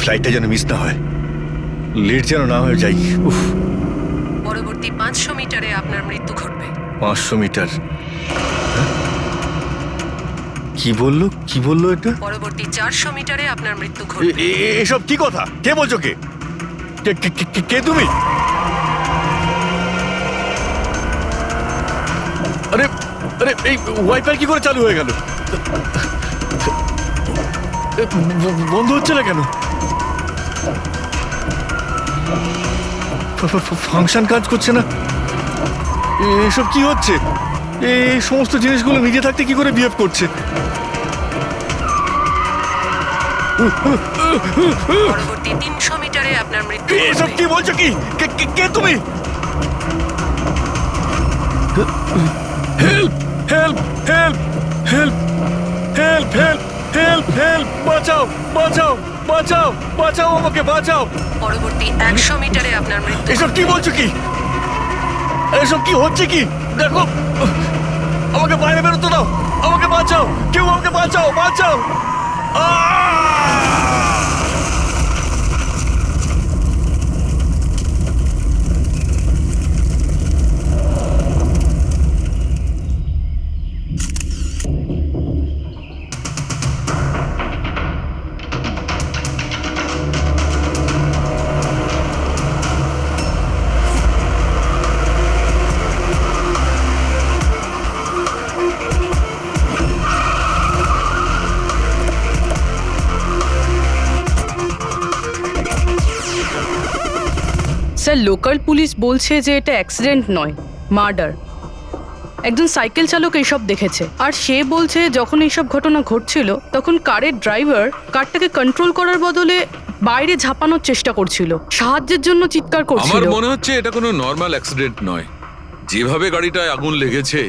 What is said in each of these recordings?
ফ্লাইটটা যেন মিস না হয়, লেট যেন না হয়ে যাই। উফ, পরবর্তী 500 মিটারে আপনার মৃত্যু ঘটবে। 500 মিটার? কি বললো এটা? পরবর্তী 400 মিটারে আপনার মৃত্যু ঘটবে। এসব কি কথা? কে বলছো? কে কে তুমি? আরে আরে এই ওয়াইফাই কি করে চালু হয়ে গেল? বন্ধ হচ্ছে না কেন? ফাংশন কাজ করছে না? এসব কি হচ্ছে? এই সমস্ত জিনিসগুলো নিজে থাকতে কি করে বিহেভ করছে? পরবর্তী 300 মিটারে আপনার মৃত্যু এসব ঘটবে। কি বলছো? কি কে তুমি? Help help help help help help help help! বাঁচাও বাঁচাও বাঁচাও বাঁচাও, আমাকে বাঁচাও! পরবর্তী 100 মিটারে আপনার মৃত্যু এসব কি বলছো? কি এসব কি হচ্ছে? কি দেখো, আমাকে বাইরে বেরোতে দাও, আমাকে বাঁচাও, কেউ আমাকে বাঁচাও, বাঁচাও! স্যার, লোকাল পুলিশ বলছে যে এটা অ্যাক্সিডেন্ট নয়, মার্ডার। একজন সাইকেল চালক এইসব দেখেছে, আর সে বলছে যখন এইসব ঘটনা ঘটছিল তখন কারের ড্রাইভার কারটাকে কন্ট্রোল করার বদলে বাইরে ঝাঁপানোর চেষ্টা করছিল, সাহায্যের জন্য চিৎকার করছিল। আমার মনে হচ্ছে এটা কোনো নর্মাল অ্যাক্সিডেন্ট নয়। যেভাবে গাড়িটায় আগুন লেগেছে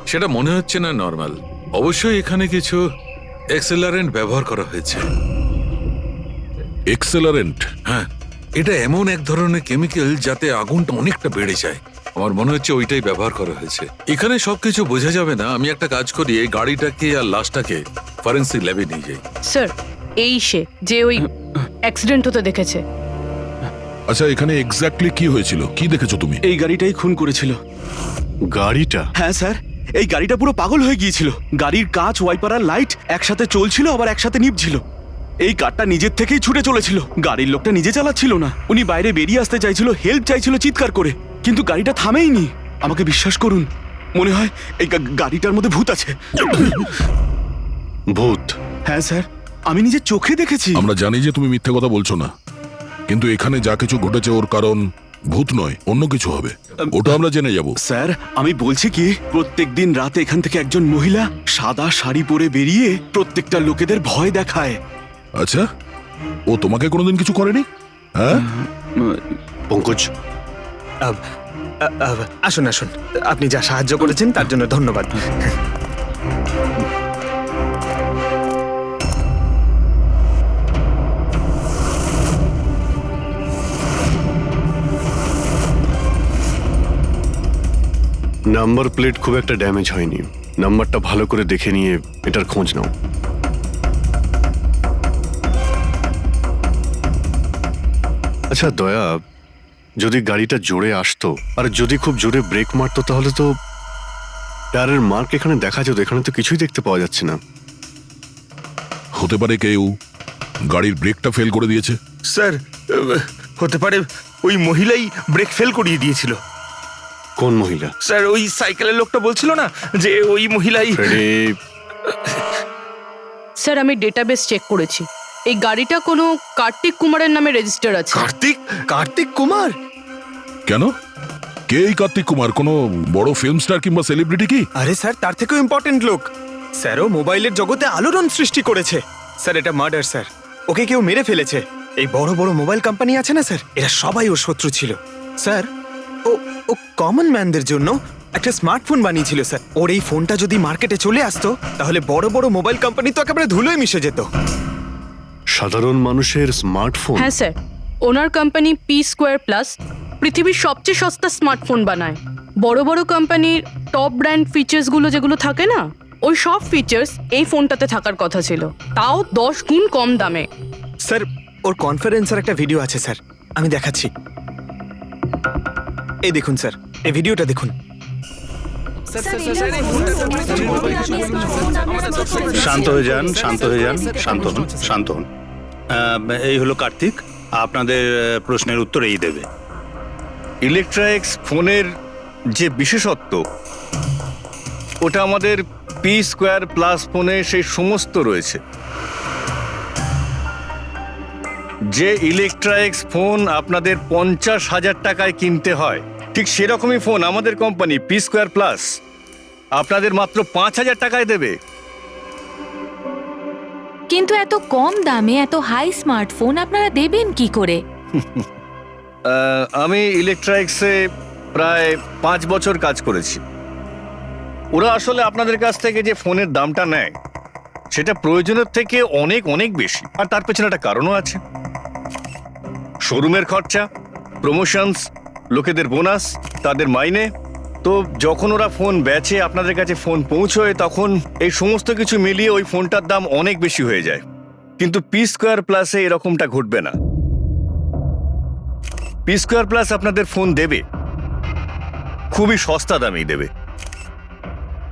সেটা মনে হচ্ছে না নর্মাল। অবশ্যই এখানে কিছু এক্সেলারেন্ট ব্যবহার করা হয়েছে। এক্সেলারেন্ট? হ্যাঁ, এটা এমন এক ধরনের কেমিক্যাল যাতে আগুনটা অনেকটা বেড়ে যায়। আমার মনে হচ্ছে ওইটাই ব্যবহার করা হয়েছে। এখানে সবকিছু বোঝা যাবে না। আমি একটা কাজ করি, এই গাড়িটাকে আর লাশটাকে ফরেন্সিক ল্যাবে নিয়ে যাই। স্যার, এই সে যে ওই অ্যাক্সিডেন্ট হতে দেখেছে। আচ্ছা, এখানে এক্স্যাক্টলি কি হয়েছিল? কি দেখেছো তুমি? এই গাড়িটাই খুন করেছিল। গাড়িটা? হ্যাঁ স্যার, এই গাড়িটা পুরো পাগল হয়ে গিয়েছিল। গাড়ির কাঁচ, ওয়াইপার আর লাইট একসাথে চলছিল, আবার একসাথে নিভছিল। এই কারটা নিজের থেকেই ছুটে চলেছিল। গাড়ির লোকটা নিজে চালাচ্ছিল না, উনি বাইরে বেরিয়ে আসতে চাইছিল, হেল্প চাইছিল চিৎকার করে, কিন্তু গাড়িটা থামেইনি। আমাকে বিশ্বাস করুন, মনে হয় এই গাড়িটার মধ্যে ভূত আছে। ভূত? হ্যাঁ স্যার, আমি নিজের চোখে দেখেছি। আমরা জানি যে তুমি মিথ্যে কথা বলছো না, কিন্তু এখানে যা কিছু ঘটেছে ওর কারণ ভূত নয়, অন্য কিছু হবে। ওটা আমরা জেনে যাব। স্যার, আমি বলছি কি, প্রত্যেকদিন রাতে এখান থেকে একজন মহিলা সাদা শাড়ি পরে বেরিয়ে প্রত্যেকটা লোকেদের ভয় দেখায়। আচ্ছা, ও তোমাকে কোনোদিন কিছু করেনি? হ্যাঁ? পঙ্কজ, আসুন আসুন, আপনি যা সাহায্য করেছেন তার জন্য ধন্যবাদ। নাম্বার প্লেট খুব একটা ড্যামেজ হয়নি। নাম্বারটা ভালো করে দেখে নিয়ে এটার খোঁজ নাও। আচ্ছা দয়া, যদি গাড়িটা জোরে আসতো আর যদি খুব জোরে ব্রেক মারতো তাহলে তো টায়ারের মার্ক এখানে দেখা যেত। এখানে তো কিছুই দেখতে পাওয়া যাচ্ছে না। হতে পারে কেউ গাড়ির ব্রেকটা ফেল করে দিয়েছে। স্যার, হতে পারে ওই মহিলাই ব্রেক ফেল করিয়ে দিয়েছিল। কোন মহিলা? স্যার, ওই সাইকেলের লোকটা বলছিল না যে ওই মহিলাই। স্যার, আমি ডেটাবেস চেক করেছি, এই গাড়িটা কোনো কার্তিক কুমারের নামে রেজিস্টার আছে। কার্তিক কুমার? কেন? কে এই কার্তিক কুমার? কোনো বড় ফিল্ম স্টার কিংবা সেলিব্রিটি কি? আরে স্যার, তার থেকেও ইম্পর্টেন্ট লোক। স্যারও মোবাইলের জগতে আলোড়ন সৃষ্টি করেছে। স্যার, এটা মার্ডার স্যার। ওকে কেউ মেরে ফেলেছে। এই বড় বড় মোবাইল কোম্পানি আছে না স্যার, এরা সবাই ওর শত্রু ছিল স্যার। ও কমন ম্যানদের জন্য একটা স্মার্টফোন বানিয়েছিল স্যার। ওর এই ফোনটা যদি মার্কেটে চলে আসতো তাহলে বড় বড় মোবাইল কোম্পানি তো একেবারে ধুলোয় মিশে যেত। সাধারণ মানুষের স্মার্টফোন? হ্যাঁ স্যার, ওনার কোম্পানি P2+ পৃথিবীর সবচেয়ে সস্তা স্মার্টফোন বানায়। বড় বড় কোম্পানির টপ ব্র্যান্ড ফিচার্সগুলো যেগুলো থাকে না, ওই সব ফিচার্স এই ফোনটাতে থাকার কথা ছিল, তাও 10 গুণ কম দামে। স্যার, ওর কনফারেন্সের একটা ভিডিও আছে স্যার, আমি দেখাচ্ছি। এই দেখুন স্যার, এই ভিডিওটা দেখুন। শান্ত হয়ে যান, শান্ত হয়ে যান, শান্ত হন, শান্ত হন। এই হলো কার্তিক, আপনাদের প্রশ্নের উত্তর এই দেবে। ইলেকট্রনিক্স ফোনের যে বিশেষত্ব, ওটা আমাদের পি স্কোয়ার প্লাস ফোনে সেই সমস্ত রয়েছে। যে ইলেকট্রনিক্স ফোন আপনাদের 50,000 টাকায় কিনতে হয়, ঠিক সেরকমই ফোন আমাদের কোম্পানি পি স্কোয়ার প্লাস আপনাদের মাত্র 5,000 টাকায় দেবে। কিন্তু এত কম দামে এত হাই স্মার্টফোন আপনারা দেবেন কি করে? আমি ইলেকট্রনিক্সে প্রায় 5 বছর কাজ করেছি। ওরা আসলে আপনাদের কাছ থেকে যে ফোনের দামটা নেয় সেটা প্রয়োজনের থেকে অনেক অনেক বেশি, আর তার পেছনে একটা কারণও আছে। শোরুমের খরচা, প্রমোশনস, লোকেদের বোনাস, তাদের মাইনে। তো যখন ওরা ফোন বেচে, আপনাদের কাছে ফোন পৌঁছয়, তখন এই সমস্ত কিছু মিলিয়ে ওই ফোনটার দাম অনেক বেশি হয়ে যায়। কিন্তু পি স্কোয়ার প্লাসে এরকমটা ঘটবে না। পি স্কোয়ার প্লাস আপনাদের ফোন দেবে খুবই সস্তা দামেই দেবে,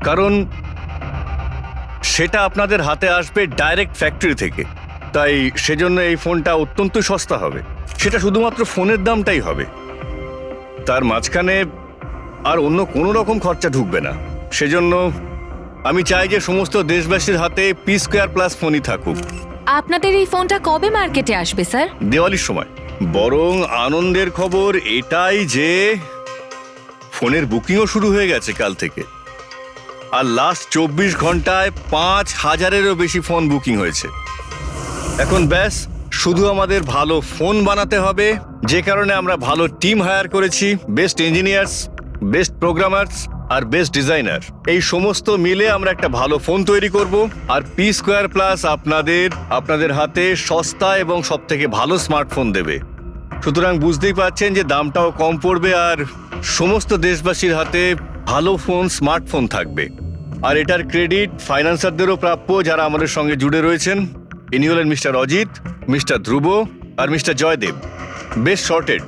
কারণ সেটা আপনাদের হাতে আসবে ডাইরেক্ট ফ্যাক্টরি থেকে। তাই সেজন্য এই ফোনটা অত্যন্ত সস্তা হবে। সেটা শুধুমাত্র ফোনের দামটাই হবে, তার মাঝখানে আর অন্য কোনো রকম খরচা ঢুকবে না। সেজন্য আমি চাই যে সমস্ত দেশবাসীর হাতে পি স্কোয়ার প্লাস ফোনই থাকুক। আপনাদের এই ফোনটা কবে মার্কেটে আসবে স্যার? দিওয়ালির সময়। বরং আনন্দের খবর এটাই যে ফোনের বুকিংও শুরু হয়ে গেছে কাল থেকে। আর লাস্ট 24 ঘন্টায় 5,000-এরও বেশি ফোন বুকিং হয়েছে। এখন ব্যাস শুধু আমাদের ভালো ফোন বানাতে হবে, যে কারণে আমরা ভালো টিম হায়ার করেছি। বেস্ট ইঞ্জিনিয়ার্স, বেস্ট প্রোগ্রামার্স আর বেস্ট ডিজাইনার, এই সমস্ত মিলে আমরা একটা ভালো ফোন তৈরি করব। আর পি স্কোয়ার প্লাস আপনাদের হাতে সস্তা এবং সব থেকে ভালো স্মার্টফোন দেবে। সুতরাং বুঝতেই পারছেন যে দামটাও কম পড়বে, আর সমস্ত দেশবাসীর হাতে ভালো ফোন, স্মার্টফোন থাকবে। আর এটার ক্রেডিট ফাইন্যান্সারদেরও প্রাপ্য, যারা আমাদের সঙ্গে জুড়ে রয়েছেন। ইনি হলেন মিস্টার অজিত, মিস্টার ধ্রুব আর মিস্টার জয়দেব। বেশ শর্টেড।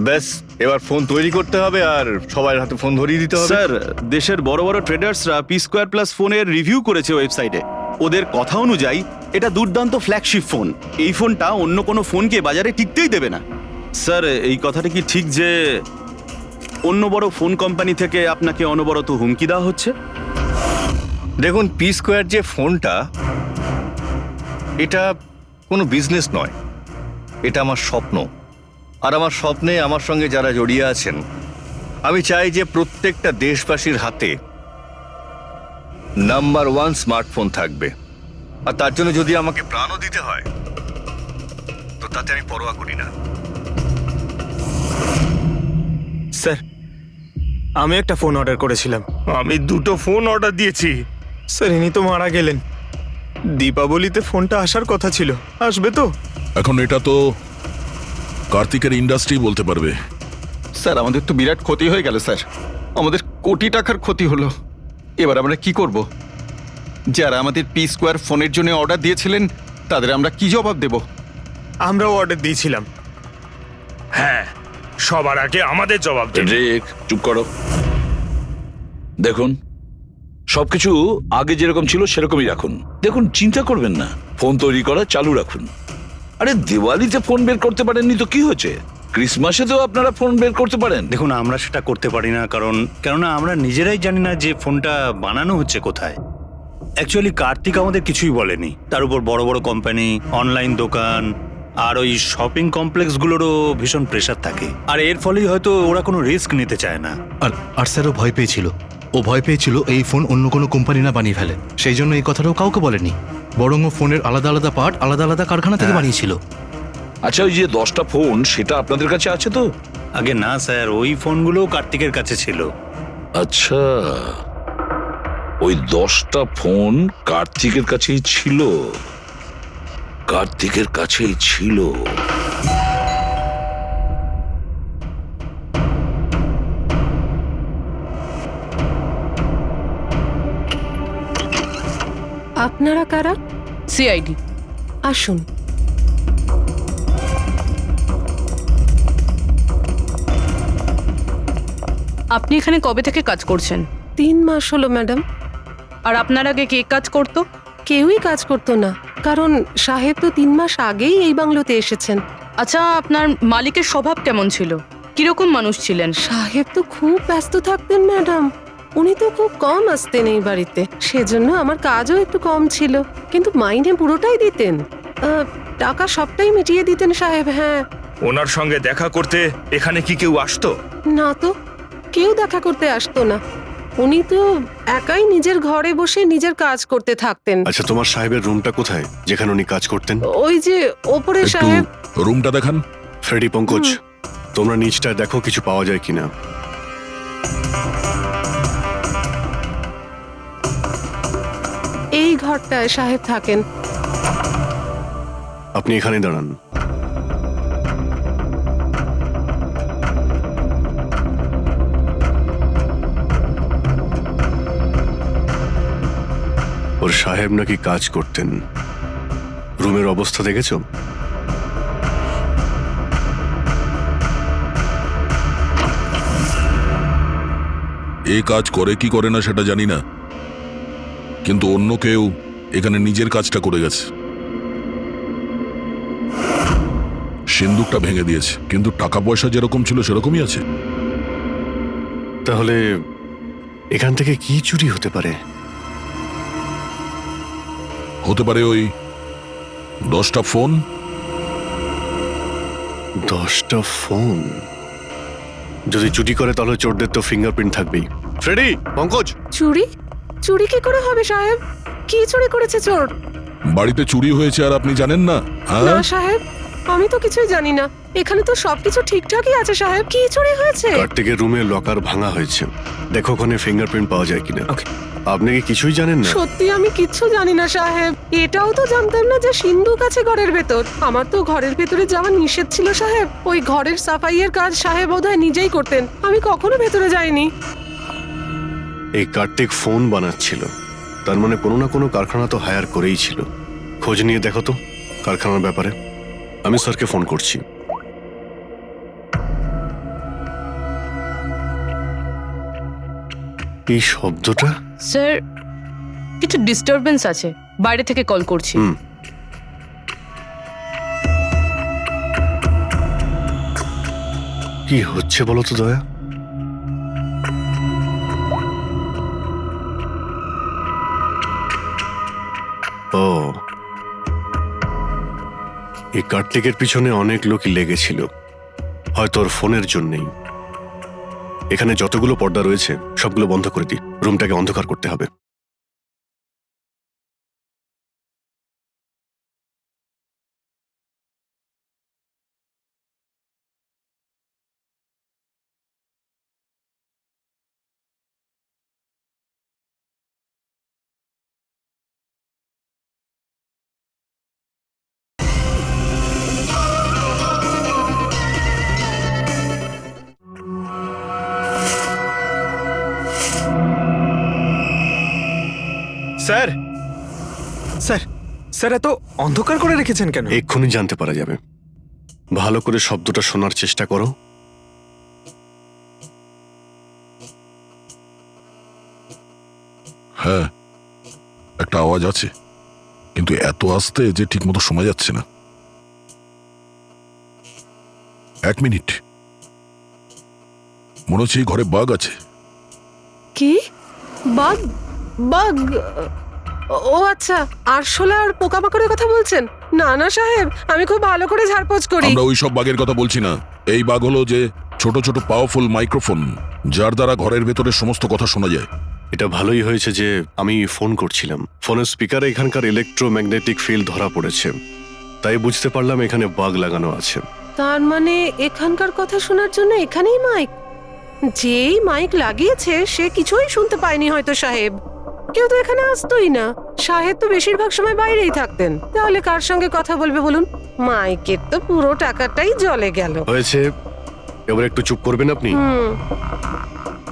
ব্যাস এবার ফোন তৈরি করতে হবে আর সবার হাতে ফোন ধরিয়ে দিতে হবে। স্যার, দেশের বড় বড় ট্রেডার্সরা পি স্কোয়ার প্লাস ফোনের রিভিউ করেছে ওয়েবসাইটে। ওদের কথা অনুযায়ী এটা দুর্দান্ত ফ্ল্যাগশিপ ফোন। এই ফোনটা অন্য কোনো ফোনকে বাজারে টিকতেই দেবে না। স্যার, এই কথাটা কি ঠিক যে অন্য বড় ফোন কোম্পানি থেকে আপনাকে অনবরত হুমকি দেওয়া হচ্ছে? দেখুন, পি স্কোয়ার যে ফোনটা, এটা কোনো বিজনেস নয়, এটা আমার স্বপ্ন। আর আমার স্বপ্নে আমার সঙ্গে যারা জড়িয়ে আছেন, আমি চাই যে প্রত্যেকটা দেশবাসীর হাতে নাম্বার 1 স্মার্টফোন থাকবে। আর তার জন্য যদি আমাকে প্রাণও দিতে হয়, তো তাতে আমি পরোয়া করি না। স্যার, আমি একটা ফোন অর্ডার করেছিলাম। আমি 2টো ফোন অর্ডার দিয়েছি। স্যার, ইনি তো মারা গেলেন। দীপাবলিতে ফোনটা আসার কথা ছিল, আসবে তো? এখন এটা তো কার্তিকের ইন্ডাস্ট্রি বলতে পারবে। স্যার, আমাদের তো বিরাট ক্ষতি হয়ে গেল স্যার। আমাদের কোটি টাকার ক্ষতি হলো। এবার আমরা কি করব? যারা আমাদের পি স্কোয়ার ফোনের জন্য অর্ডার দিয়েছিলেন, তাদের আমরা কি জবাব দেব? আমরাও অর্ডার দিয়েছিলাম। হ্যাঁ, সবার আগে আমাদের জবাব দেব। রেক, চুপ করো। দেখুন, সবকিছু আগে যেরকম ছিল সেরকমই রাখুন। দেখুন, চিন্তা করবেন না, ফোন তৈরি করা চালু রাখুন। আরে দিওয়ালিতে ফোন বের করতে পারেননি তো কি হয়েছে? ক্রিসমাসে তো আপনারা ফোন বের করতে পারেন। দেখুন, আমরা সেটা করতে পারি না, কেননা আমরা নিজেরাই জানি না যে ফোনটা বানানো হচ্ছে কোথায়। অ্যাকচুয়ালি কার্তিক আমাদের কিছুই বলেনি। তার উপর বড় বড় কোম্পানি, অনলাইন দোকান আর ওই শপিং কমপ্লেক্সগুলোরও ভীষণ প্রেশার থাকে। আর এর ফলেই হয়তো ওরা কোনো রিস্ক নিতে চায় না। আর স্যারও ভয় পেয়েছিল। ও ভয় পেয়েছিল এই ফোন অন্য কোনো কোম্পানি না বানিয়ে ফেলে, সেই জন্য এই কথাটাও কাউকে বলেনি। বরং ও ফোনের আলাদা আলাদা পার্ট আলাদা আলাদা কারখানা থেকে বানিয়েছিল। আচ্ছা, ওই যে 10টা ফোন, সেটা আপনাদের কাছে আছে তো? আগে না স্যার, ওই ফোনগুলো কার্তিকের কাছে ছিল। আচ্ছা, ওই 10টা ফোন কার্তিকের কাছেই ছিল। কার্তিকের কাছেই ছিল। আপনারা কারা? সিআইডি। আসুন। আপনি এখানে কবে থেকে কাজ করছেন? 3 মাস হলো ম্যাডাম। আর আপনার আগে কে কাজ করতো? কেউই কাজ করতো না, কারণ সাহেব তো 3 মাস আগেই এই বাংলোতে এসেছেন। আচ্ছা, আপনার মালিকের স্বভাব কেমন ছিল? কিরকম মানুষ ছিলেন? সাহেব তো খুব ব্যস্ত থাকতেন ম্যাডাম। উনি তো খুব কম আসতেন এই বাড়িতে, সেজন্য আমার কাজও একটু কম ছিল, কিন্তু মাইনে পুরোটাই দিতেন। টাকা সবটাই মিটিয়ে দিতেন সাহেব। হ্যাঁ। ওনার সঙ্গে দেখা করতে এখানে কি কেউ আসতো? না তো, কেউ দেখা করতে আসতো না। উনি তো একাই নিজের ঘরে বসে নিজের কাজ করতে থাকতেন। আচ্ছা, তোমার সাহেবের রুমটা কোথায় যেখানে উনি কাজ করতেন? ওই যে ওপরে একটু সাহেব। রুমটা দেখান। ফ্রেডি, পঙ্কজ, তোমরা নিচটায় দেখো কিছু পাওয়া যায় কিনা। এই ঘরটায় সাহেব থাকেন। আপনি এখানে দাঁড়ান। ওর সাহেব নাকি কাজ করতেন। রুমের অবস্থা দেখেছো? এ কাজ করে কি করে না সেটা জানি না, কিন্তু অন্য কেউ এখানে নিজের কাজটা করে গেছে। সিন্দুকটা ভেঙে দিয়েছে, কিন্তু টাকা পয়সা যেরকম ছিল সেরকমই আছে। তাহলে এখান থেকে কি চুরি হতে পারে? হতে পারে ওই 10টা ফোন। 10টা ফোন? যদি চুরি করে তাহলে চোরদের তো ফিঙ্গারপ্রিন্ট থাকবেই। ফ্রেডি, পঙ্কজ। চুরি? চুরি কি করে হবে সাহেব? কি চুরি করেছে চোর? বাড়িতে চুরি হয়েছে আর আপনি জানেন না? না সাহেব, আমি তো কিছুই জানি না। এখানে তো সবকিছু ঠিকঠাকই আছে সাহেব। কি চুরি হয়েছে? কার্তিকের রুমে লকার ভাঙা হয়েছে, দেখো ওখানে ফিঙ্গারপ্রিন্ট পাওয়া যায় কিনা। আপনি কি কিছুই জানেন না? সত্যি আমি কিচ্ছু জানি না সাহেব। এটাও তো জানতাম না যে সিন্ধুক আছে ঘরের ভেতর। আমার তো ঘরের ভেতরে যাওয়া নিষেধ ছিল সাহেব। ওই ঘরের সাফাইয়ের কাজ সাহেব বোধহয় নিজেই করতেন, আমি কখনো ভেতরে যাইনি। এই কার্তিক ফোন বানাচ্ছিল, তার মানে কোনো না কোনো কারখানা তো হায়ার করেই ছিল। খোঁজ নিয়ে দেখো তো কারখানার ব্যাপারে। আমি স্যারকে ফোন করছি। এই শব্দটা? স্যার, কিছু ডিস্টারবেন্স আছে, বাইরে থেকে কল করছি। কি হচ্ছে বলো তো দয়া? ও, এই কার্তিকের পিছনে অনেক লোকই লেগেছিল, হয়তো ওর ফোনের জন্যই। এখানে যতগুলো পর্দা রয়েছে সবগুলো বন্ধ করে দিই, রুমটাকে অন্ধকার করতে হবে। স্যার, স্যার, স্যার, এত অন্ধকার করে রেখেছেন কেন? এক্ষুনি জানতে পারা যাবে। ভালো করে শব্দটা শোনার চেষ্টা করো। হ্যাঁ, একটা আওয়াজ আছে, কিন্তু এত আস্তে যে ঠিকমতো শোনা যাচ্ছে না। 1 মিনিট, মনে হচ্ছে এই ঘরে বাঘ আছে। কি? বাঘ? বাঘ? ও আচ্ছা, আরশোলা আর পোকামাকড়ের কথা বলছেন? না না সাহেব, আমি খুব ভালো করে ঝাড়পোছ করি। আমরা ওই সব বাঘের কথা বলছি না। এই বাঘ হলো যে ছোট ছোট পাওয়ারফুল মাইক্রোফোন, যার দ্বারা ঘরের ভেতরে সমস্ত কথা শোনা যায়। এটা ভালোই হয়েছে যে আমি ফোন করছিলাম। ফোনের স্পিকারে এখানকার ইলেকট্রোম্যাগনেটিক ফিল্ড ধরা পড়েছে, তাই বুঝতে পারলাম এখানে বাগ লাগানো আছে। তার মানে এখানকার কথা শোনার জন্য এখানেই মাইক? যেই মাইক লাগিয়েছে সে কিছুই শুনতে পায়নি হয়তো সাহেব। কেউ তো এখানে আসতোই না। সাহেব তো বেশিরভাগ সময় বাইরেই থাকতেন, তাহলে কার সঙ্গে কথা বলবে বলুন? মাইকের তো পুরো টাকাটাই জলে গেল। হয়েছে, এবার একটু চুপ করবেন আপনি?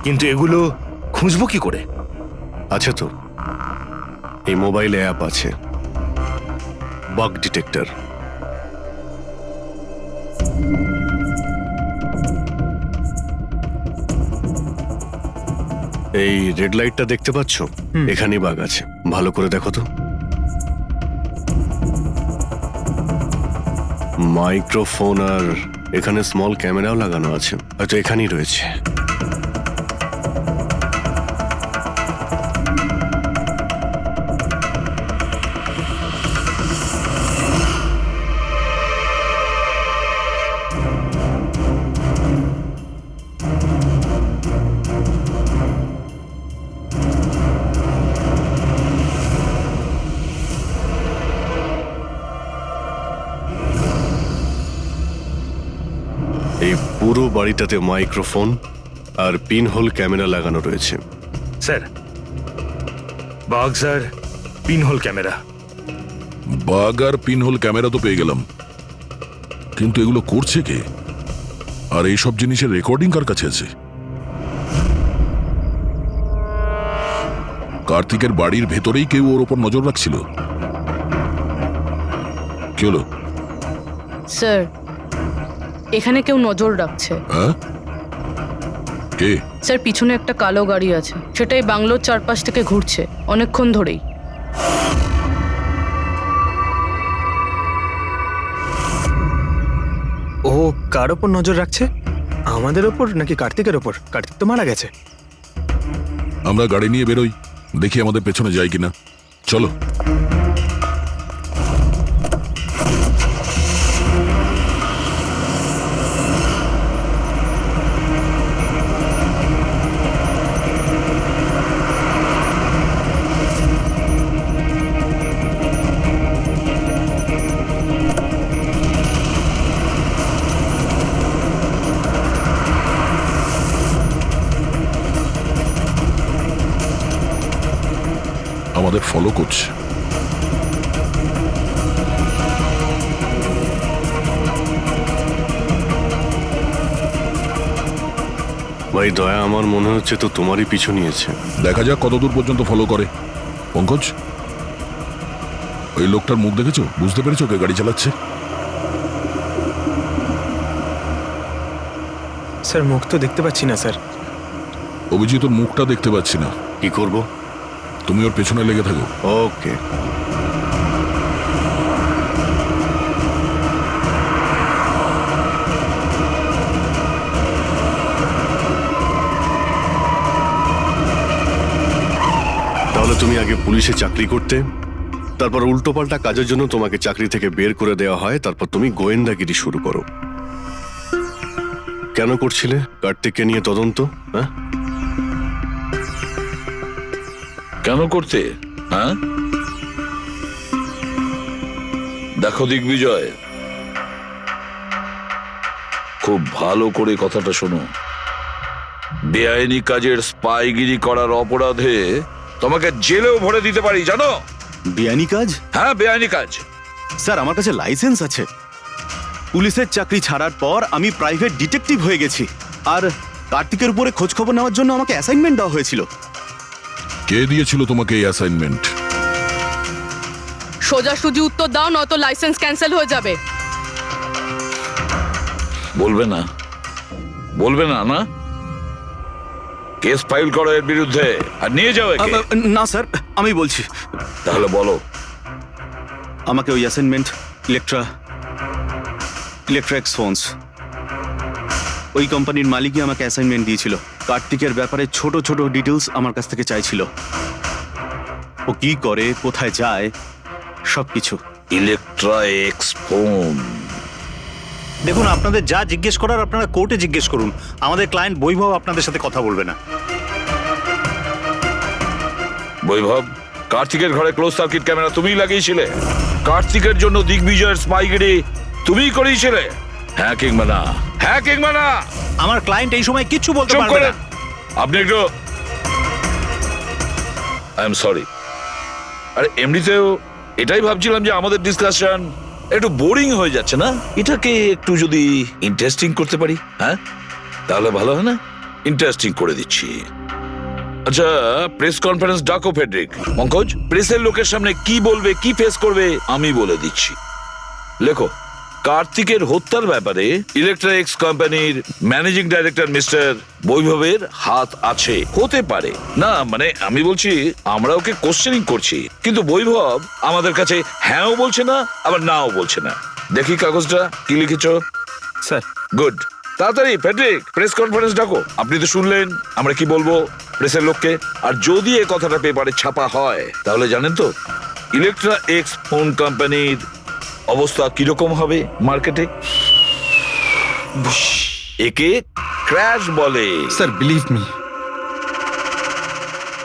কিন্তু এগুলো খুঁজবো কি করে? আছে তো, এই মোবাইলে অ্যাপ আছে, বাগ ডিটেক্টর। এই রেড লাইটটা দেখতে পাচ্ছ? এখানেই বাগ আছে, ভালো করে দেখো তো। মাইক্রোফোন আর এখানে স্মল ক্যামেরাও লাগানো আছে, হয়তো এখানেই রয়েছে। এই পুরো বাড়িটাতে মাইক্রোফোন আর পিনহোল ক্যামেরা লাগানো রয়েছে। Sir, bug sir, pinhole camera. Bug আর পিনহোল ক্যামেরা তো পেয়ে গেলাম, কিন্তু এগুলো করছে কে? আর এইসব জিনিসের রেকর্ডিং কার কাছে আছে? কার্তিকের বাড়ির ভেতরেই কেউ ওর ওপর নজর রাখছিল। কি হলো? স্যার, এখানে কেউ নজর রাখছে। হ্যাঁ, কে? স্যার, পিছনে একটা কালো গাড়ি আছে, সেটাই বাংলোর চারপাশ থেকে ঘুরছে অনেকক্ষণ ধরেই। ও কার ওপর নজর রাখছে? আমাদের ওপর নাকি কার্তিকের ওপর? কার্তিক তো মারা গেছে। আমরা গাড়ি নিয়ে বেরোই, দেখি আমাদের পেছনে যায় কিনা। চলো। আমাদের ফলো করছে। ভাই দয়া, আমার মনে হচ্ছে তো তোমারই পিছু নিয়েছে। দেখা যাক কতদূর পর্যন্ত ফলো করে। পঙ্কজ, ওই লোকটার মুখ দেখেছো? বুঝতে পেরেছো কে গাড়ি চালাচ্ছে? স্যার, মুখ তো দেখতে পাচ্ছি না স্যার। অভিজিৎ, ওর মুখটা দেখতে পাচ্ছি না। কি করব? তুমি ওর পেছনে লেগে থাকো। ওকে। তাহলে তুমি আগে পুলিশে চাকরি করতে, তারপর উল্টোপাল্টা কাজের জন্য তোমাকে চাকরি থেকে বের করে দেওয়া হয়, তারপর তুমি গোয়েন্দাগিরি শুরু করো। কেন করছিলে কার্তিককে নিয়ে তদন্ত? হ্যাঁ, কেন করতে? হ্যাঁ, দেখো দিগ্বিজয়, খুব ভালো করে কথাটা শোনো। বেআইনি কাজের স্পাইগিরি করার অপরাধে তোমাকে জেলেও ভরে দিতে পারি, জানো? বেআইনি কাজ? হ্যাঁ, বেআইনি কাজ। স্যার, আমার কাছে লাইসেন্স আছে। পুলিশের চাকরি ছাড়ার পর আমি প্রাইভেট ডিটেকটিভ হয়ে গেছি, আর কার্তিকের উপরে খোঁজ খবর নেওয়ার জন্য আমাকে অ্যাসাইনমেন্ট দেওয়া হয়েছিল। কে দিয়েছিল তোমাকে এই অ্যাসাইনমেন্ট? সোজাসুজি উত্তর দাও, নয়তো লাইসেন্স ক্যান্সেল হয়ে যাবে। বলবে না? বলবে না? না, কেস ফাইল করো এর বিরুদ্ধে আর নিয়ে যাও একে। না স্যার, আমি বলছি। তাহলে বলো। আমাকে ওই অ্যাসাইনমেন্ট ইলেকট্রিক্স ফোনস, ওই কোম্পানির মালিকই আমাকে অ্যাসাইনমেন্ট দিয়েছিল। কার্তিকের ব্যাপারে ছোট ছোট ডিটেলস আমার কাছ থেকে চাইছিল। ও কি করে, কোথায় যায়, সবকিছু। Electrics phone. দেখুন, আপনাদের যা জিজ্ঞেস করার আপনারা কোর্টে জিজ্ঞেস করুন। আমাদের ক্লায়েন্ট বৈভব আপনাদের সাথে কথা বলবে না। বৈভব, কার্তিকের ঘরে ক্লোজ সার্কিট ক্যামেরা তুমিই লাগিয়েছিলে? কার্তিকের জন্য দিগ্বিজয়ের স্পাইগিরি তুমিই করিয়েছিলে? হ্যাঁ কিংবা না? হ্যাঁ কিংবা না? আমার ক্লায়েন্ট এই সময় কিচ্ছু বলতে চুপ পারবে না। করেন আপনি একটু। I am sorry. আরে এমনিতেও এটাই ভাবছিলাম যে আমাদের ডিসকাশন একটু বোরিং হয়ে যাচ্ছে না, এটাকে একটু যদি ইন্টারেস্টিং করতে পারি, হ্যাঁ তাহলে ভালো হয় না? ইন্টারেস্টিং করে দিচ্ছি। আচ্ছা, প্রেস কনফারেন্স ডাকো ফেডরিক। পঙ্কজ, প্রেসের লোকের সামনে কি বলবে, কি ফেস করবে আমি বলে দিচ্ছি। লেখো, কার্তিকের হত্যার ব্যাপারে ইলেকট্রনিক্স কোম্পানির ম্যানেজিং ডাইরেক্টর মিস্টার বৈভবের হাত আছে, হতে পারে। না মানে আমি বলছি আমরা ওকে কোশ্চেনিং করছি, কিন্তু বৈভব আমাদের কাছে হ্যাঁও বলছে না আবার নাও বলছে না। দেখি কাগজটা কি লিখেছো। স্যার গুড, তাড়াতাড়ি প্যাট্রিক প্রেস কনফারেন্স ডাকো। আপনি তো শুনলেন আমরা কি বলবো প্রেসের লোককে। আর যদি এই কথাটা পেপারে ছাপা হয় তাহলে জানেন তো ইলেকট্রা এক্স ফোন কোম্পানির অবস্থা কিরকম হবে মার্কেটে। একে ক্র্যাশ বলে। স্যার বিলিভ মি,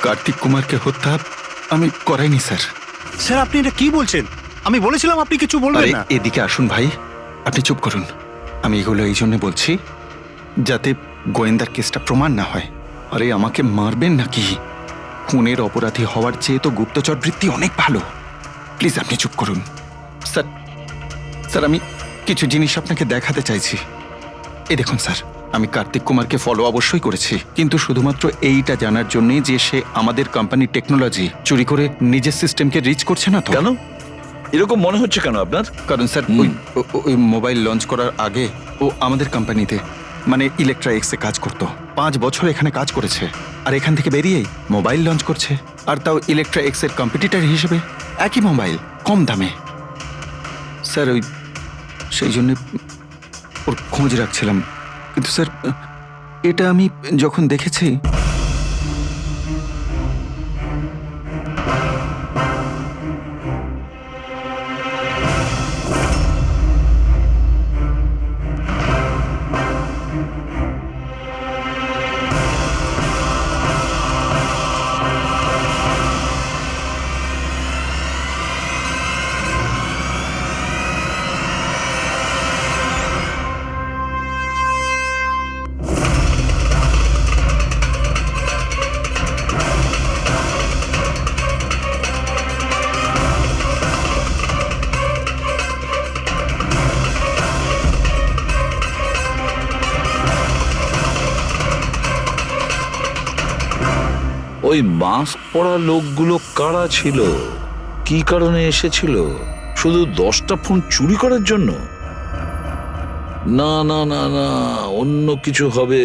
কার্তিক কুমারকে হত্যা আমি করাইনি স্যার। স্যার আপনি এটা কি বলছেন? আমি বলেছিলাম আপনি কিছু বলবেন আরে না। এদিকে আসুন ভাই, আপনি চুপ করুন। আমি এগুলো এই জন্য বলছি যাতে গোয়েন্দার কেসটা প্রমাণ না হয়। আরে আমাকে মারবেন নাকি? খুনের অপরাধী হওয়ার চেয়ে তো গুপ্তচর বৃত্তি অনেক ভালো। প্লিজ আপনি চুপ করুন। স্যার স্যার আমি কিছু জিনিস আপনাকে দেখাতে চাইছি। এই দেখুন স্যার, আমি কার্তিক কুমারকে ফলো অবশ্যই করেছি, কিন্তু শুধুমাত্র এইটা জানার জন্যে যে সে আমাদের কোম্পানির টেকনোলজি চুরি করে নিজের সিস্টেমকে রিচ করছে না তো। কেন এরকম মনে হচ্ছে কেন আপনার? কারণ স্যার ওই মোবাইল লঞ্চ করার আগে ও আমাদের কোম্পানিতে মানে ইলেকট্রা এক্সে কাজ করতো। 5 বছর এখানে কাজ করেছে, আর এখান থেকে বেরিয়েই মোবাইল লঞ্চ করছে, আর তাও ইলেকট্রা এক্সের কম্পিটিটর হিসেবে। একই মোবাইল, কম দামে। স্যার ওই সেই জন্য ওর খোঁজ রাখছিলাম। কিন্তু স্যার এটা আমি যখন দেখেছি ওই মাস্ক পরা লোকগুলো কারা ছিল, কি কারণে এসেছিল? শুধু 10টা ফোন চুরি করার জন্য? না না না না, অন্য কিছু হবে,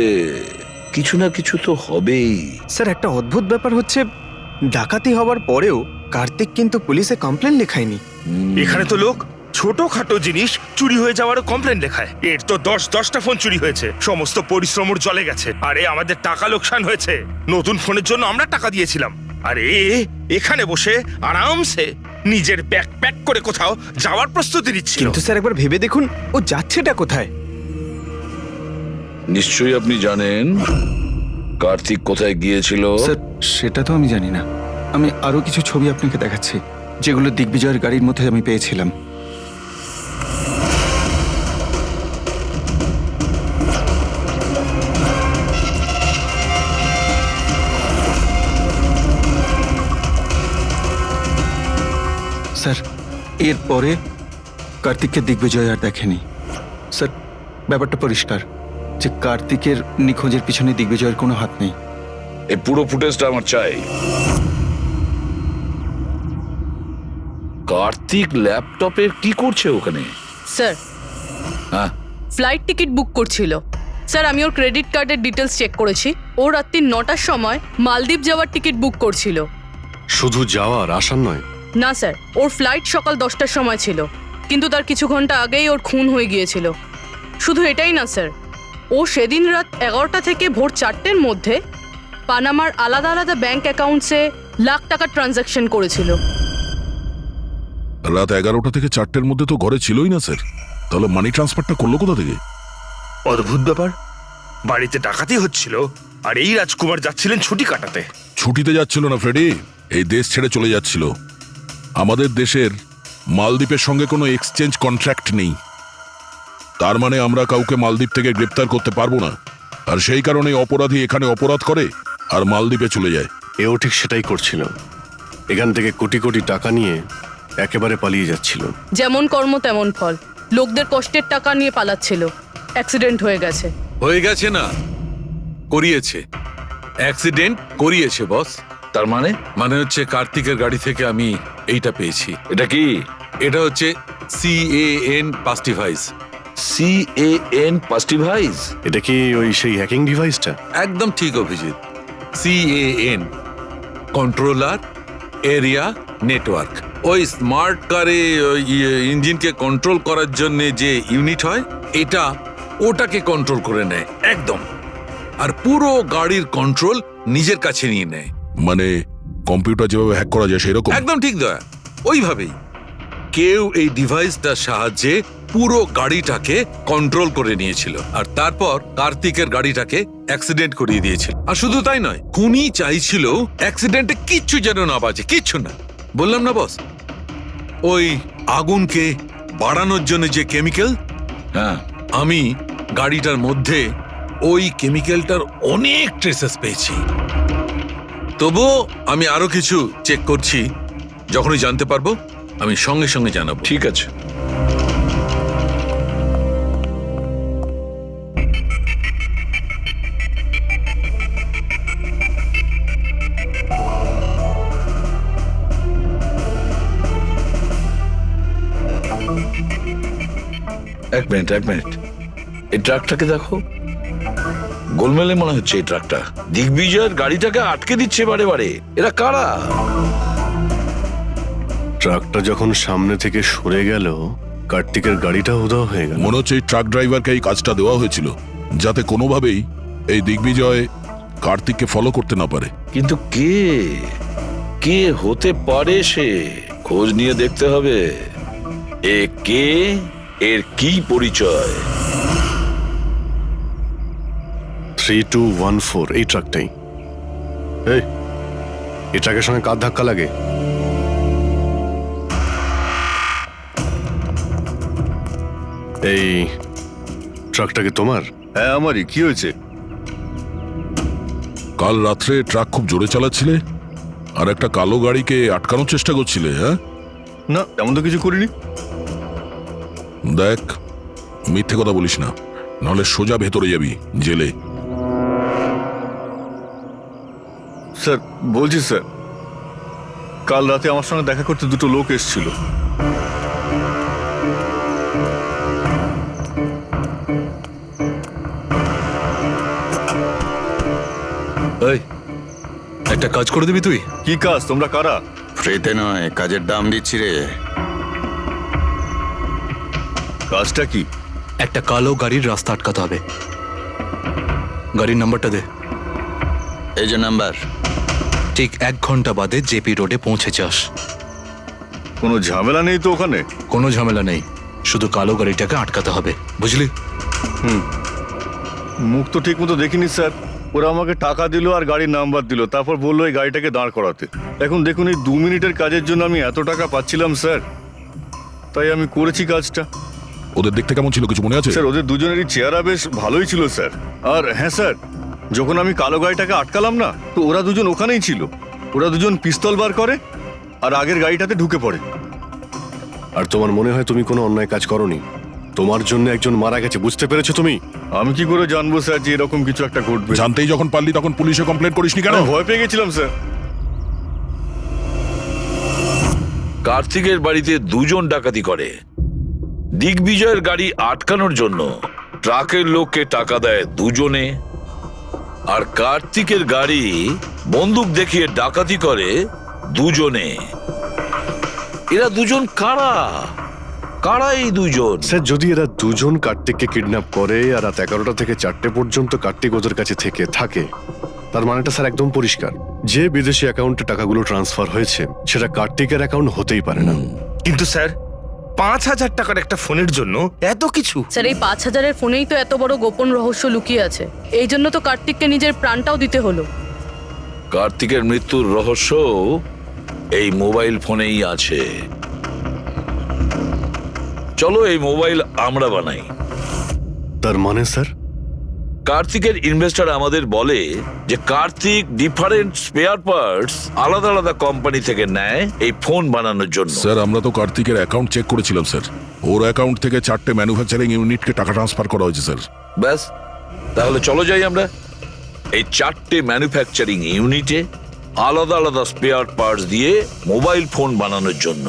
কিছু না কিছু তো হবেই। স্যার একটা অদ্ভুত ব্যাপার হচ্ছে, ডাকাতি হওয়ার পরেও কার্তিক কিন্তু পুলিশে কমপ্লেন লেখায়নি। এখানে তো লোক ছোটখাটো জিনিস চুরি হয়ে যাওয়ারও কমপ্লেন লেখায়। এর তো 10টা ফোন চুরি হয়েছে, সমস্ত পরিশ্রম ওর জলে গেছে। আরে আমাদের টাকা লোকসান হয়েছে, নতুন ফোনের জন্য আমরা টাকা দিয়েছিলাম। আরে এখানে বসে আরামসে নিজের ব্যাগ প্যাক করে কোথাও যাওয়ার প্রস্তুতি নিচ্ছিল। কিন্তু স্যার একবার ভেবে দেখুন, ও যাচ্ছেটা কোথায়? নিশ্চয়ই আপনি জানেন কার্তিক কোথায় গিয়েছিল। স্যার সেটা তো আমি জানি না। আমি আরো কিছু ছবি আপনাকে দেখাচ্ছি, যেগুলো দিগ্বিজয়ের গাড়ির মধ্যে আমি পেয়েছিলাম। স্যার এরপরে কার্তিককে দিগ্বিজয় আর দেখেনি। স্যার ব্যাপারটা পরিষ্কার যে কার্তিকের নিখোঁজের পিছনে দিগ্বিজয়ের কোনো হাত নেই। এই পুরো ফুটেজটা আমার চাই। কার্তিক ল্যাপটপের কি করছে ওখানে? স্যার হ্যাঁ, ফ্লাইট টিকিট বুক করছিল। স্যার আমি ওর ক্রেডিট কার্ডের ডিটেলস চেক করেছি। ও রাত্রি 9টার সময় মালদ্বীপ যাওয়ার টিকিট বুক করছিল। শুধু যাওয়ার আসার নয়? না স্যার, ওর ফ্লাইট সকাল 10টার সময় ছিল, কিন্তু তার কিছু ঘন্টা আগেই ওর খুন হয়ে গিয়েছিল। শুধু এটাই না স্যার, ও সেদিন রাত 11টা থেকে ভোর 4টের মধ্যে পানামার আলাদা আলাদা ব্যাংক অ্যাকাউন্টসে লাখ টাকার ট্রানজ্যাকশন করেছিল। রাত 11টা থেকে 4টের মধ্যে তো ঘরে ছিলই না স্যার, তাহলে মানি ট্রান্সফারটা করলো কোথা থেকে? অদ্ভুত ব্যাপার, বাড়িতে ডাকাতি হচ্ছিল আর এই রাজকুমার যাচ্ছিলেন ছুটি কাটাতে। ছুটিতে যাচ্ছিল না ফ্রেডি, এই দেশ ছেড়ে চলে যাচ্ছিল। আমাদের দেশের মালদ্বীপের সঙ্গে কোনো এক্সচেঞ্জ কন্ট্রাক্ট নেই, তার মানে আমরা কাউকে মালদ্বীপ থেকে গ্রেপ্তার করতে পারবো না। আর সেই কারণে অপরাধী এখানে অপরাধ করে আর মালদ্বীপে চলে যায়। এও ঠিক সেটাই করছিল, এখান থেকে কোটি কোটি টাকা নিয়ে একেবারে পালিয়ে যাচ্ছিল। যেমন কর্ম তেমন ফল, লোকদের কষ্টের টাকা নিয়ে পালাচ্ছিল। অ্যাক্সিডেন্ট হয়ে গেছে। হয়ে গেছে না, করিয়েছে। অ্যাক্সিডেন্ট করিয়েছে বস। তার মানে? মানে হচ্ছে কার্তিকের গাড়ি থেকে আমি এইটা পেয়েছি। এটা কি? এটা হচ্ছে CAN পাস্টিভাইজ। CAN পাস্টিভাইজ? এটা কি ওই সেই হ্যাকিং ডিভাইসটা? একদম ঠিক Abhijit. CAN controller area network. ওই স্মার্ট কারে ইঞ্জিনকে কন্ট্রোল করার জন্য যে ইউনিট হয়, এটা ওটাকে কন্ট্রোল করে নেয় একদম, আর পুরো গাড়ির কন্ট্রোল নিজের কাছে নিয়ে নেয়। মানে কম্পিউটার যেভাবে হ্যাক করা যায় সেরকম? একদম ঠিক দয়া, ওইভাবেই। কেউ এই ডিভাইসটার সাহায্যে পুরো গাড়িটাকে কন্ট্রোল করে নিয়েছিল, আর তারপর কার্তিকের গাড়িটাকে অ্যাক্সিডেন্ট করিয়ে দিয়েছিল। আর শুধু তাই নয়, খুনি চাইছিল অ্যাক্সিডেন্টে কিচ্ছু যেন না বাজে, কিচ্ছু না। বললাম না বস, ওই আগুনকে বাড়ানোর জন্য যে কেমিক্যাল, হ্যাঁ, আমি গাড়িটার মধ্যে ওই কেমিক্যালটার অনেক ট্রেসেস পেয়েছি। তবুও আমি আরো কিছু চেক করছি, যখনই জানতে পারবো আমি সঙ্গে সঙ্গে জানাবো। ঠিক আছে। এক মিনিট এই ট্রাকটাকে দেখো, গোলমেলে মনে হচ্ছে এই ট্রাকটা। দিগ্বিজয়ের গাড়িটাকে আটকে দিচ্ছে বারে বারে। এরা কারা? ট্রাকটা যখন সামনে থেকে সরে গেল, কার্তিকের গাড়িটা উধাও হয়ে গেল। মনে হচ্ছে এই ট্রাক ড্রাইভারকে এই কাজটা দেওয়া হয়েছিল যাতে কোনোভাবেই এই দিগ্বিজয় কার্তিককে ফলো করতে না পারে। কিন্তু কে হতে পারে সে? খোঁজ নিয়ে দেখতে হবে। এ কে, এর কি পরিচয়? 3214 এই ট্রাকটাই। এই ট্রাকের সঙ্গে কার ধাক্কা লাগে? এই ট্রাকটা কি তোমার? হ্যাঁ আমারই। কি হয়েছে? কাল রাত্রে ট্রাক খুব জোরে চালাচ্ছিলে আর একটা কালো গাড়িকে আটকানোর চেষ্টা করছিলে। হ্যাঁ, না তেমন তো কিছু করিনি। দেখ, মিথ্যে কথা বলিস না, নাহলে সোজা ভেতরে যাবি জেলে। স্যার বলছি স্যার, কাল রাতে আমার সঙ্গে দেখা করতে দুটো লোক এসেছিল। এই, একটা কাজ করে দিবি তুই? কি কাজ? তোমরা কারা? ফ্রিতে নয়, কাজের দাম দিচ্ছি রে। কাজটা কি? একটা কালো গাড়ির রাস্তা আটকাতে হবে। গাড়ির নাম্বারটা দে। এই যে নাম্বার। ঠিক 1 ঘন্টা বাদে জেপি রোডে পৌঁছে যাস। কোনো ঝামেলা নেই তো ওখানে? কোনো ঝামেলা নেই, শুধু কালো গাড়িটাকে আটকাতে হবে, বুঝলি? মুখ তো ঠিক মতো দেখিনি স্যার। ওরা আমাকে টাকা দিল আর গাড়ির নাম্বার দিল, তারপর বললো এই গাড়িটাকে দাঁড় করাতে। এখন দেখুন, এই 2 মিনিটের কাজের জন্য আমি এত টাকা পাচ্ছিলাম স্যার, তাই আমি করেছি কাজটা। ওদের দেখতে কেমন ছিল কিছু মনে আছে? স্যার ওদের দুজনেরই চেহারা বেশ ভালোই ছিল স্যার। আর হ্যাঁ স্যার, যখন আমি কালো গাড়িটাকে আটকালাম না, তো ওরা দুজন ওখানেই ছিল। ওরা দুজন পিস্তল বার করে আর আগের গাড়িটাতে ঢুকে পড়ে। আর তোমার মনে হয় তুমি কোনো অন্যায় কাজ করনি? তোমার জন্য একজন মারা গেছে, বুঝতে পেরেছো তুমি? আমি কি করে জানবো স্যার যে এরকম কিছু একটা ঘটবে? জানতেই যখন পারলি তখন পুলিশে কমপ্লেন করিসনি কেন? আমি ভয় পেয়ে গেছিলাম স্যার। কার্তিকের বাড়িতে 2 জন ডাকাতি করে। দিগ্বিজয়ের গাড়ি আটকানোর জন্য ট্রাকের লোককে টাকা দেয় 2 জনে, আর কার্তিকের গাড়ি বন্দুক দেখিয়ে ডাকাতি করে 2 জনে। এরা 2 জন কারা? কারা এই 2 জন? স্যার, যদি এরা 2 জন কার্তিককে কিডন্যাপ করে আর রাত 11টা থেকে 4টে পর্যন্ত কার্তিক ওদের কাছে থাকে, তার মানেটা স্যার একদম পরিষ্কার। যে বিদেশি অ্যাকাউন্টে টাকাগুলো ট্রান্সফার হয়েছে সেটা কার্তিকের অ্যাকাউন্ট হতেই পারে না। কিন্তু স্যার 5,000 টাকার একটা ফোনের জন্য এত কিছু? স্যার, এই 5,000-এর ফোনেই তো এত বড় গোপন রহস্য লুকিয়ে আছে। এই জন্য তো কার্তিককে নিজের প্রাণটাও দিতে হলো। কার্তিকের মৃত্যুর রহস্য এই মোবাইল ফোনেই আছে। চলো এই মোবাইল আমরা বানাই। তার মানে স্যার? কার্তিকের ইনভেস্টর আমাদের বলে যে কার্তিক ডিফারেন্ট স্পেয়ার পার্টস আলাদা আলাদা কোম্পানি থেকে নেয় এই ফোন বানানোর জন্য। স্যার, আমরা তো কার্তিকের অ্যাকাউন্ট চেক করেছিলাম স্যার। ওর অ্যাকাউন্ট থেকে 4টে ম্যানুফ্যাকচারিং ইউনিটকে টাকা ট্রান্সফার করা হয়েছে স্যার। ব্যাস, তাহলে চলো যাই আমরা এই 4টে ম্যানুফ্যাকচারিং ইউনিটে আলাদা আলাদা স্পেয়ার পার্টস দিয়ে মোবাইল ফোন বানানোর জন্য।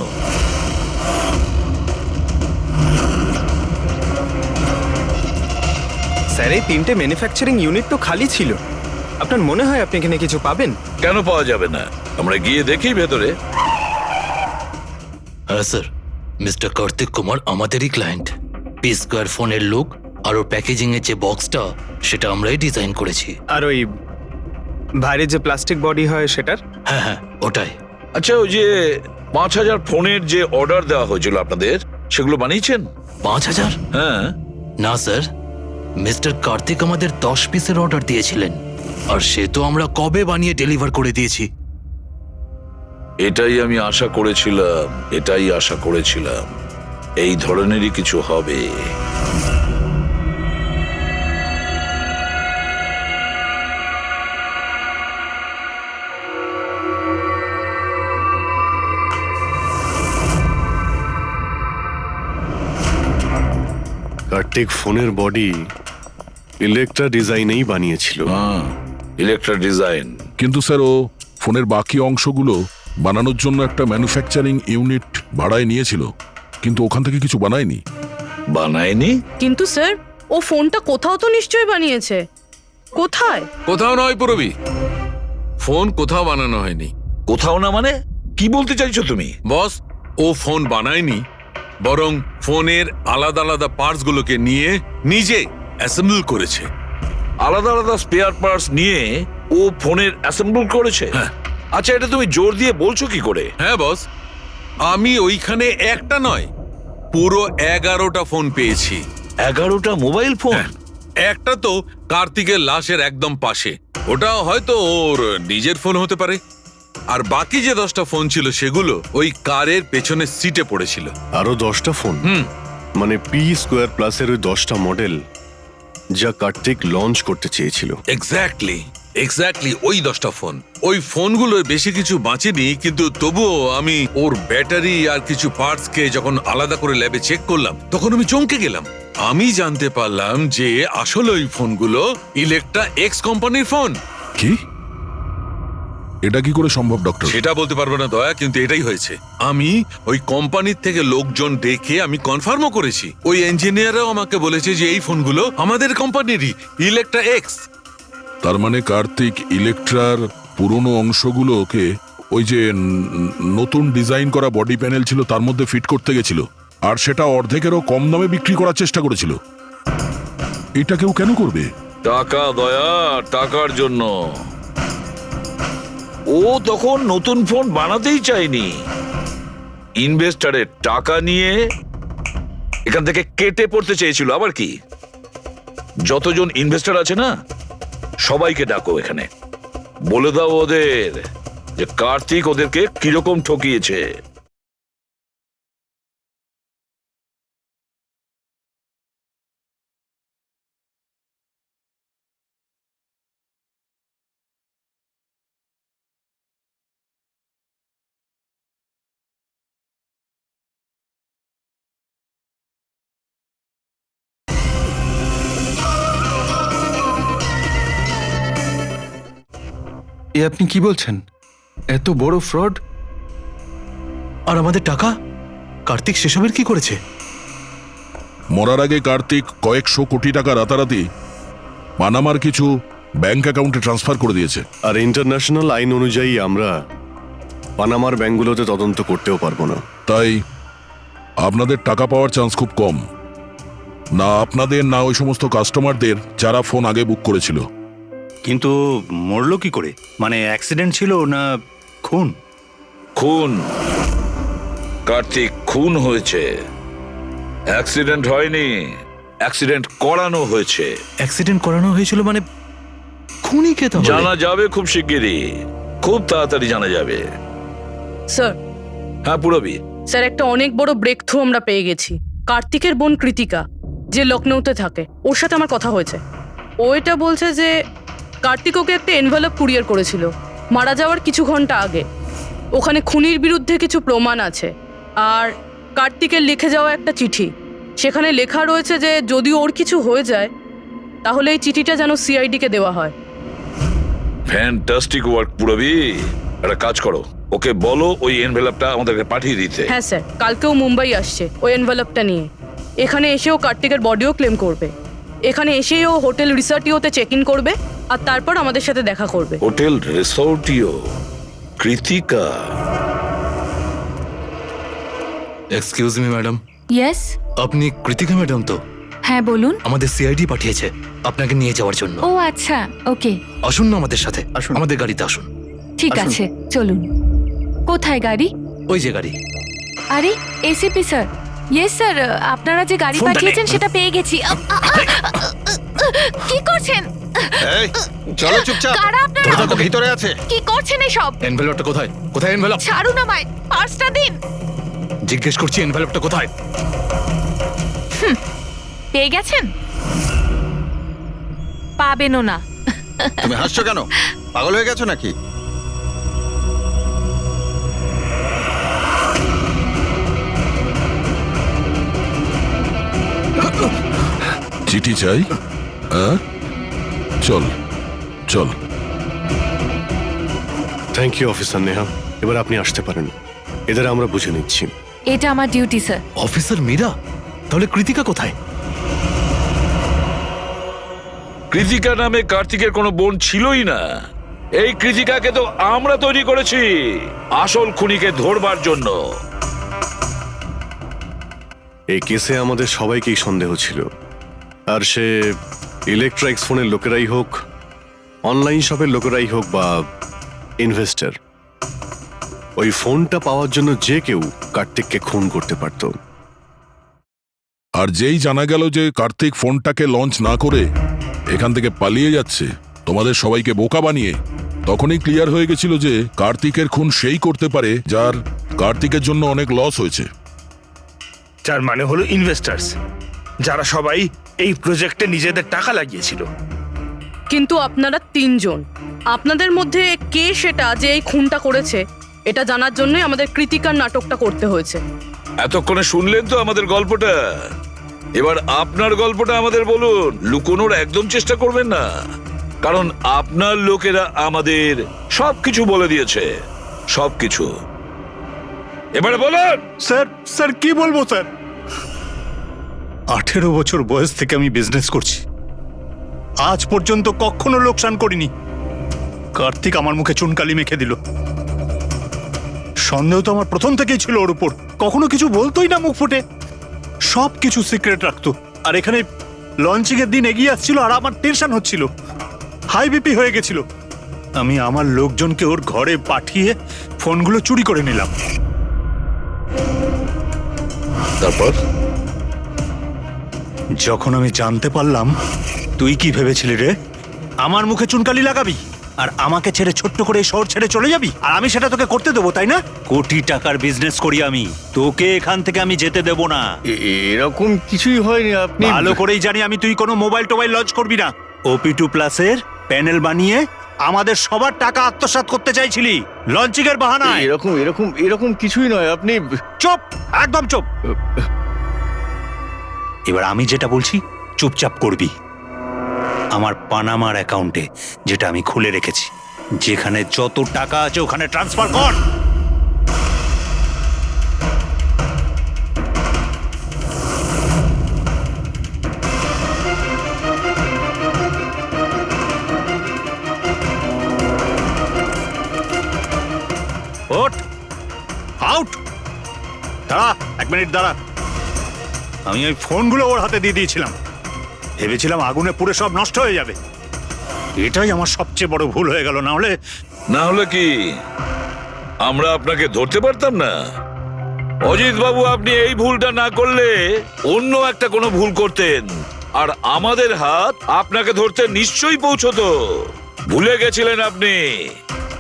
স্যার এই 3টে ম্যানুফ্যাকচারিং ইউনিট তো খালি ছিল। আপনার মনে হয় আপনি এখানে কিছু পাবেন? কেন পাওয়া যাবে না? আমরা গিয়ে দেখি ভেতরে। হ্যাঁ স্যার, মিস্টার কার্তিক কুমার আমাদেরই ক্লায়েন্ট। পি স্কোয়ার ফোনের লুক আর ওর প্যাকেজিং এর যে বক্সটা সেটা আমরাই ডিজাইন করেছি। আর ওই বাইরে যে প্লাস্টিক বডি হয় সেটার? হ্যাঁ হ্যাঁ, ওটাই। আচ্ছা, ওই যে 5,000 ফোনের যে অর্ডার দেওয়া হয়েছিল আপনাদের, সেগুলো বানিয়েছেন? 5,000? হ্যাঁ। না স্যার, মিস্টার কার্তিক আমাদের 10 পিসের অর্ডার দিয়েছিলেন, আর সে তো আমরা কবে বানিয়ে ডেলিভার করে দিয়েছি। এটাই আমি আশা করেছিলাম, এই ধরনেরই কিছু হবে। কার্তিক ফোনের বডি ইলেকট্রা ডিজাইনেই বানিয়েছিল। হ্যাঁ, ইলেকট্রা ডিজাইন। কিন্তু স্যার ও ফোনের বাকি অংশগুলো বানানোর জন্য একটা ম্যানুফ্যাকচারিং ইউনিট ভাড়ায় নিয়েছিল, কিন্তু ওখান থেকে কিছু বানায়নি। বানায়নি? কিন্তু স্যার ও ফোনটা কোথাও তো নিশ্চয়ই বানিয়েছে। কোথায়? কোথাও নয় পুরবি, ফোন কোথাও বানানো হয়নি। কোথাও না মানে কি বলতে চাইছো তুমি? বস, ও ফোন বানায়নি, বরং ফোনের আলাদা আলাদা পার্টস গুলোকে নিয়ে নিজে অ্যাসেম্বল করেছে। আলাদা আলাদা স্পেয়ার পার্টস নিয়ে ও ফোনের অ্যাসেম্বল করেছে? হ্যাঁ। আচ্ছা, এটা তুমি জোর দিয়ে বলছো কি করে? হ্যাঁ বস, আমি ওইখানে একটা নয়, পুরো 11টা ফোন পেয়েছি। 11টা মোবাইল ফোন? একটা তো কার্তিকের লাশের একদম পাশে, ওটা হয়তো ওর নিজের ফোন হতে পারে। আর বাকি যে 10টা ফোন ছিল সেগুলো ওই কারের পেছনের সিটে পড়েছিল। আরো 10টা ফোন? মানে পি স্কোয়ার প্লাসের ওই 10টা মডেল যা কার্তিক লঞ্চ করতে চেয়েছিল। এক্স্যাক্টলি ওই 10টা ফোন। ওই ফোনগুলোর বেশি কিছু বাঁচেনি, কিন্তু তবুও আমি ওর ব্যাটারি আর কিছু পার্টস কে যখন আলাদা করে ল্যাবে চেক করলাম, তখন আমি চমকে গেলাম। আমি জানতে পারলাম যে আসলে ওই ফোনগুলো ইলেকট্রা এক্স কোম্পানির ফোন। কি? এটা কি করে সম্ভব ডক্টর? সেটা বলতে পারবো না দয়া, কিন্তু এটাই হয়েছে। আমি ওই কোম্পানির থেকে লোকজন ডেকে আমি কনফার্মও করেছি। ওই ইঞ্জিনিয়ারও আমাকে বলেছে যে এই ফোনগুলো আমাদের কোম্পানিরই, ইলেকট্রা এক্স। তার মানে কার্তিক ইলেকট্রার পুরনো অংশগুলোকে ওই যে নতুন ডিজাইন করা বডি প্যানেল ছিল তার মধ্যে ফিট করতে গেছিল, আর সেটা অর্ধেকেরও কম দামে বিক্রি করার চেষ্টা করেছিল। এটা কেউ কেন করবে? টাকা দয়া, টাকার জন্য। ও তখন নতুন ফোন বানাতেই চায়নি, ইনভেস্টরের টাকা নিয়ে এখান থেকে কেটে পড়তে চেয়েছিল। আবার কি? যতজন ইনভেস্টর আছে না, সবাইকে ডাকো এখানে, বলে দাও ওদের যে কার্তিক ওদেরকে কিরকম ঠকিয়েছে। এ আপনি কি বলছেন? এত বড় ফ্রড! আর আমাদের টাকা কার্তিক সেসবের কি করেছে? মরার আগে কার্তিক কয়েকশো কোটি টাকা রাতারাতি পানামার কিছু ব্যাংক অ্যাকাউন্টে ট্রান্সফার করে দিয়েছে। আর ইন্টারন্যাশনাল আইন অনুযায়ী আমরা পানামার ব্যাংকগুলোতে তদন্ত করতেও পারবো না। তাই আপনাদের টাকা পাওয়ার চান্স খুব কম। না আপনাদের, না ওই সমস্ত কাস্টমারদের যারা ফোন আগে বুক করেছিল। কিন্তু মরলো কি করে? মানে অ্যাক্সিডেন্ট ছিল না খুন? খুন। কার্তিক খুন হয়েছে, অ্যাক্সিডেন্ট হয়নি। অ্যাক্সিডেন্ট করানো হয়েছে। অ্যাক্সিডেন্ট করানো হয়েছিল মানে খুনি কে? তাহলে জানা যাবে খুব শিগগিরই, খুব তাড়াতাড়ি জানা যাবে। স্যার। হ্যাঁ পুরবি। স্যার, একটা অনেক বড় ব্রেক থ্রু আমরা পেয়ে গেছি। কার্তিকের বোন কৃতিকা, যে লখনৌতে থাকে, ওর সাথে আমার কথা হয়েছে। ও এটা বলছে যে কার্তিক ওকে একটা এনভেলপ কুরিয়ার করেছিল মারা যাওয়ার কিছু ঘন্টা আগে। ওখানে খুনির বিরুদ্ধে কিছু প্রমাণ আছে, আর কার্তিকের লিখে যাওয়া একটা চিঠি। সেখানে লেখা রয়েছে যে যদি ওর কিছু হয়ে যায় তাহলে এই চিঠিটা যেন সিআইডিকে দেওয়া হয়। ফ্যান্টাস্টিক ওয়ার্ক পুরবি। একটা কাজ করো, ওকে বলো ওই এনভেলপটা আমাদেরকে পাঠিয়ে দিতে। হ্যাঁ স্যার, কালকেও মুম্বাই আসছে ওই এনভেলপটা নিয়ে। এখানে এসেও কার্তিকের বডিও ক্লেম করবে। এখানে এসেই ও হোটেল রিসর্টিওতে চেক ইন করবে আর তারপর আমাদের সাথে দেখা করবে। হোটেল রিসোর্টিও, Kritika. Excuse me madam, yes, আপনি কৃতিকা ম্যাডাম তো? হ্যাঁ বলুন। আমাদের সিআইডি পাঠিয়েছে আপনাকে নিয়ে যাওয়ার জন্য। ও আচ্ছা, ওকে, আসুন না আমাদের সাথে, আসুন। আমাদের গাড়িতে আসুন। ঠিক আসুন। আছে, চলুন। কোথায় গাড়ি? ওই যে গাড়ি। আরে এসিপি স্যার, ইয়েস স্যার, আপনারা যে গাড়ি ফোনটা পাঠিয়েছেন নে। সেটা পেয়ে গেছি। কি করছেন? এই চলো চুপচাপ, কারা আপনারা? ধরে থাকো, ভিতরে আছে। কি করছেন এসব? এনভেলপটা কোথায়? কোথায় এনভেলপ? ছাড়ুন আমায়, পার্সটা দিন। জিজ্ঞেস করছি এনভেলপটা কোথায়? পেয়ে গেছেন? পাবেনও না। তুমি হাসছো কেন? পাগল হয়ে গেছো নাকি? চিঠি চাই? চল চল। থ্যাংক ইউ অফিসার নেহা, এবার আপনি আসতে পারেন, এদের আমরা বুঝে নিচ্ছি। এটা আমার ডিউটি স্যার। অফিসার মীরা, তাহলে কৃতিকা কোথায়? কৃতিকা নামে কার্তিকের কোনো বোন ছিলই না। এই কৃতিকাকে তো আমরা তৈরি করেছি আসল খুনিকে ধরবার জন্য। এই কেসে আমাদের সবাইকেই সন্দেহ ছিল, আর সে ইলেকট্রনিক্স ফোনের লোকেরাই হোক, অনলাইন শপের লোকেরাই হোক বা ইনভেস্টর, ওই ফোনটা পাওয়ার জন্য যে কেউ কার্তিককে খুন করতে পারত। আর যেই জানা গেল যে কার্তিক ফোনটাকে লঞ্চ না করে এখান থেকে পালিয়ে যাচ্ছে তোমাদের সবাইকে বোকা বানিয়ে, তখনই ক্লিয়ার হয়ে গেছিল যে কার্তিকের খুন সেই করতে পারে যার কার্তিকের জন্য অনেক লস হয়েছে। যার মানে হলো ইনভেস্টার্স, যারা সবাই এই প্রজেক্টে নিজেদের টাকা লাগিয়েছিল। কিন্তু আপনারা তিনজন, আপনাদের মধ্যে কে সেটা যে এই খুনটা করেছে এটা জানার জন্যই আমাদের কৃতিকার নাটকটা করতে হয়েছে। এতক্ষণে শুনলেন তো আমাদের গল্পটা, এবার আপনার গল্পটা আমাদের বলুন। লুকোনোর একদম চেষ্টা করবেন না, কারণ আপনার লোকেরা আমাদের সবকিছু বলে দিয়েছে, সবকিছু। এবারে বলুন। স্যার কি বলবো স্যার? 18 বছর বয়স থেকে আমি বিজনেস করছি, আজ পর্যন্ত কখনো লোকসান করিনি। কার্তিক আমার মুখে চুনকালি মেখে দিল। সন্দেহ তো আমার প্রথম থেকেই ছিল ওর উপর, কখনো কিছু বলতোই না মুখ ফুটে, সব কিছু সিক্রেট রাখতো। আর এখানে লঞ্চিং এর দিন এগিয়ে আসছিল আর আমার টেনশন হচ্ছিল, হাই বিপি হয়ে গেছিল। আমি আমার লোকজনকে ওর ঘরে পাঠিয়ে ফোনগুলো চুরি করে নিলাম। তারপর যখন আমি জানতে পারলাম, তুই কি ভেবেছিলি রে? আমার মুখে চুনকালি লাগাবি আর আমাকে ছেড়ে ছোট্ট করে শহর ছেড়ে চলে যাবি, আর আমি সেটা তোকে করতে দেবো, তাই না? কোটি টাকার বিজনেস করি আমি, তোকে এখান থেকে আমি যেতে দেবো না। এরকম কিছুই হয়নি। আপনি ভালো করেই জানি আমি তুই কোনো মোবাইল টোবাইল লঞ্চ করবি না। OP2 প্লাসের প্যানেল বানিয়ে আমাদের সবার টাকা আত্মসাৎ করতে চাইছিলি লঞ্চিং এর বাহানায়। এরকম এরকম এরকম কিছুই নয়। আপনি চুপ, একদম চুপ। এবার আমি যেটা বলছি চুপচাপ করবি। আমার পানামার অ্যাকাউন্টে, যেটা আমি খুলে রেখেছি, যেখানে যত টাকা আছে ওখানে ট্রান্সফার কর। ওঠ, আউট। দাঁড়া, 1 মিনিট দাঁড়া। আমি ওই ফোনগুলো ওর হাতে দিয়ে দিয়েছিলাম, ভেবেছিলাম আগুনে পুড়ে সব নষ্ট হয়ে যাবে। এটাই আমার সবচেয়ে বড় ভুল হয়ে গেল, না হলে কি আমরা আপনাকে ধরতে পারতাম না? অজিত বাবু, আপনি এই ভুলটা না করলে অন্য একটা কোনো ভুল করতেন, আর আমাদের হাত আপনাকে ধরতে নিশ্চয়ই পৌঁছতো। ভুলে গেছিলেন আপনি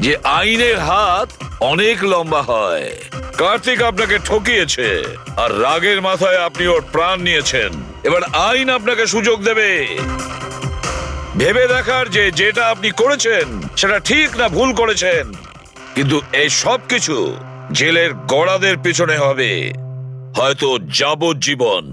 যে আইনের হাত অনেক লম্বা হয়। কার্তিক আপনাকে ঠকিয়েছে, আর রাগের মাথায় আপনি ওর প্রাণ নিয়েছেন। এবার আইন আপনাকে সুযোগ দেবে ভেবে দেখার যে যেটা আপনি করেছেন সেটা ঠিক না ভুল করেছেন। কিন্তু এই সব কিছু জেলের গড়াদের পিছনে হবে, হয়তো যাবজ্জীবন।